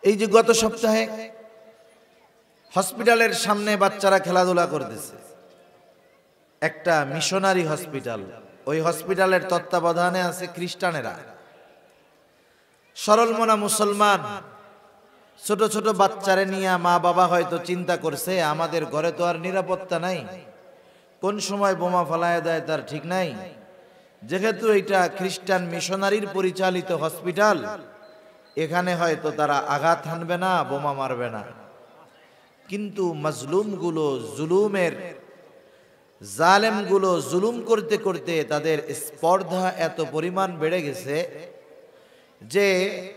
এই যে গত সপ্তাহে হসপিটালের সামনে বাচ্চারা খেলাধুলা করতেছে, একটা মিশনারি হসপিটাল, ওই হসপিটালের তত্ত্বাবধানে আছে খ্রিস্টানেরা। সরল মনা মুসলমান ছোট ছোট বাচ্চারে নিয়ে মা বাবা হয়তো চিন্তা করছে আমাদের ঘরে তো আর নিরাপত্তা নাই, কোন সময় বোমা ফালায় দেয় তার ঠিক নাই। যেহেতু এটা খ্রিস্টান মিশনারির পরিচালিত হসপিটাল, এখানে হয়তো তারা আঘাত হানবে না, বোমা মারবে না। কিন্তু মাজলুমগুলো জুলুমের জালেমগুলো জুলুম করতে করতে তাদের স্পর্ধা এত পরিমাণ বেড়ে গেছে যে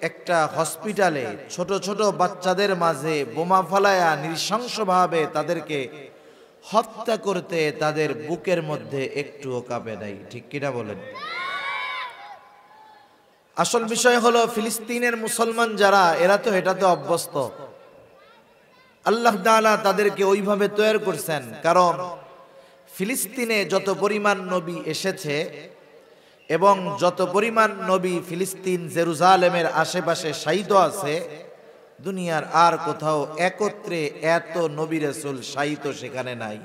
একটা হসপিটালে ছোট ছোট বাচ্চাদের মাঝে বোমা ফালায়া নৃশংসভাবে তাদেরকে হত্যা করতে তাদের বুকের মধ্যে একটুও কাঁপে নাই। ঠিক কিনা বলেন? আসল বিষয় হলো ফিলিস্তিনের মুসলমান যারা, এরা তো এটাতে অভ্যস্ত। আল্লাহ তাআলা তাদেরকে ওইভাবে তৈরি করছেন, কারণ ফিলিস্তিনে যত পরিমাণ নবী এসেছে এবং যত পরিমাণ নবী ফিলিস্তিন জেরুজালেমের আশেপাশে শায়িত আছে, দুনিয়ার আর কোথাও একত্রে এত নবী রাসূল শায়িত সেখানে নাই।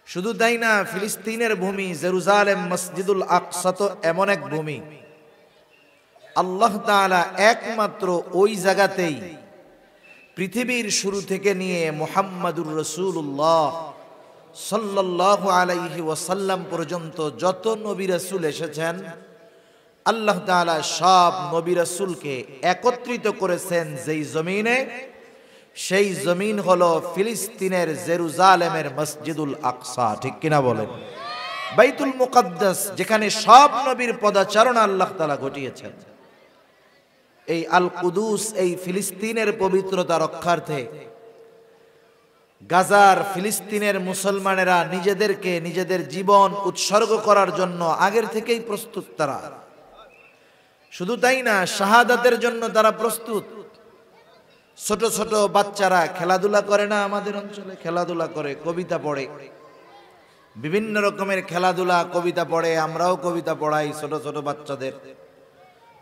শুধু তাই না, ফিলিস্তিনের ভূমি জেরুজালেম মসজিদুল আকসা তো এমন এক ভূমি, আল্লাহ তাআলা একমাত্র ওই জায়গাতেই পৃথিবীর শুরু থেকে নিয়ে মুহাম্মাদুর রাসূলুল্লাহ সাল্লাল্লাহু আলাইহি ওয়াসাল্লাম পর্যন্ত যত নবী রাসূল এসেছেন, আল্লাহ তাআলা সব নবী রাসূলকে একত্রিত করেছেন যেই জমিনে, সেই জমিন হলো ফিলিস্তিনের জেরুজালেমের মসজিদুল আকসা। ঠিক কিনা বলেন? বাইতুল মুকাদ্দাস, যেখানে সব নবীর পদাচারণা আল্লাহ তাআলা ঘটিয়েছেন। এই আল কুদুস, এই ফিলিস্তিনের পবিত্রতা রক্ষার্থে গাজার ফিলিস্তিনের মুসলমানেরা নিজেদেরকে নিজেদের জীবন উৎসর্গ করার জন্য আগের থেকেই প্রস্তুত। তারা শুধু তাই না, শাহাদাতের জন্য তারা প্রস্তুত। ছোট ছোট বাচ্চারা খেলাধুলা করে না, আমাদের অঞ্চলে খেলাধুলা করে, কবিতা পড়ে, বিভিন্ন রকমের খেলাধুলা কবিতা পড়ে। আমরাও কবিতা পড়াই ছোট ছোট বাচ্চাদের।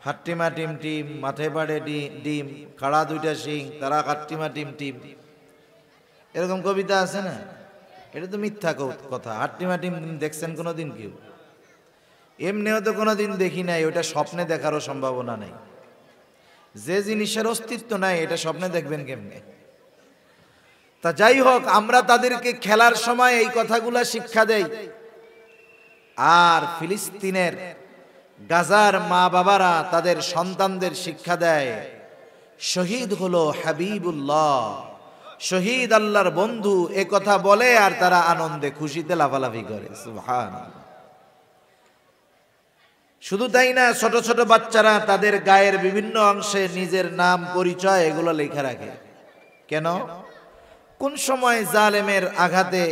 হাট্টিমা টিম টিম, মাঠে পাড়ে ডিম, খাড়া দুইটা শিং, তারা হাট্টিমা টিম টিম, এরকম কবিতা আছে না? এটা তো মিথ্যা কথা। হাট্টিমা টিম দেখছেন কোনোদিন কেউ? এমনিও তো কোনোদিন দেখি নাই, ওটা স্বপ্নে দেখারও সম্ভাবনা নাই। যে জিনিসের অস্তিত্ব নাই এটা স্বপ্নে দেখবেন কেমনে? তা যাই হোক, আমরা তাদেরকে খেলার সময় এই কথাগুলা শিক্ষা দেই। আর ফিলিস্তিনের গাজার মা বাবারা তাদের সন্তানদের শিক্ষা দেয়, শহীদ হলো হাবিবুল্লাহ, শহীদ আল্লাহর বন্ধু, এ কথা বলে আর তারা আনন্দে খুশিতে লাফালাফি করে। সুবহানাল্লাহ। শুধু তাই না, ছোট ছোট বাচ্চারা তাদের গায়ের বিভিন্ন অংশে নিজের নাম পরিচয় এগুলো লেখা রাখে। কেন? কোন সময় জালেমের আঘাতে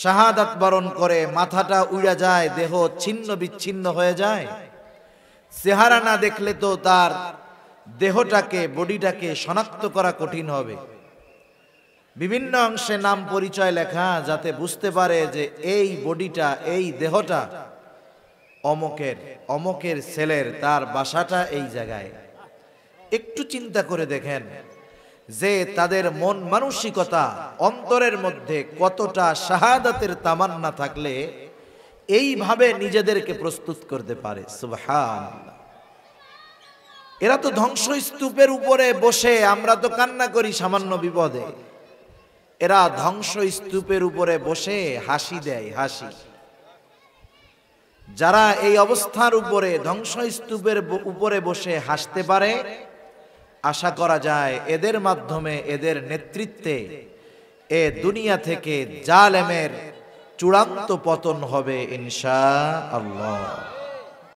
শাহাদাত বরণ করে মাথাটা উড়ে যায়, দেহ ছিন্ন বিচ্ছিন্ন হয়ে যায়, চেহারা না দেখলে তো তার দেহটাকে, বডিটাকে শনাক্ত করা কঠিন হবে। বিভিন্ন অংশে নাম পরিচয় লেখা, যাতে বুঝতে পারে যে এই বডিটা, এই দেহটা অমকের, অমকের ছেলের, তার বাসাটা এই জায়গায়। একটু চিন্তা করে দেখেন যে তাদের মন মানসিকতা, অন্তরের মধ্যে কতটা শাহাদাতের তামান্না থাকলে এইভাবে নিজেদেরকে প্রস্তুত করতে পারে। সুবহানাল্লাহ। এরা তো ধ্বংসস্তূপের উপরে বসে, আমরা তো কান্না করি সামান্য বিপদে, এরা ধ্বংসস্তূপের উপরে বসে হাসি দেয়, হাসি। যারা এই অবস্থার উপরে, ধ্বংসস্তূপের উপরে বসে হাসতে পারে, আশা করা যায় এদের মাধ্যমে, এদের নেতৃত্বে এ দুনিয়া থেকে জালেমের চূড়ান্ত পতন হবে ইনশাআল্লাহ।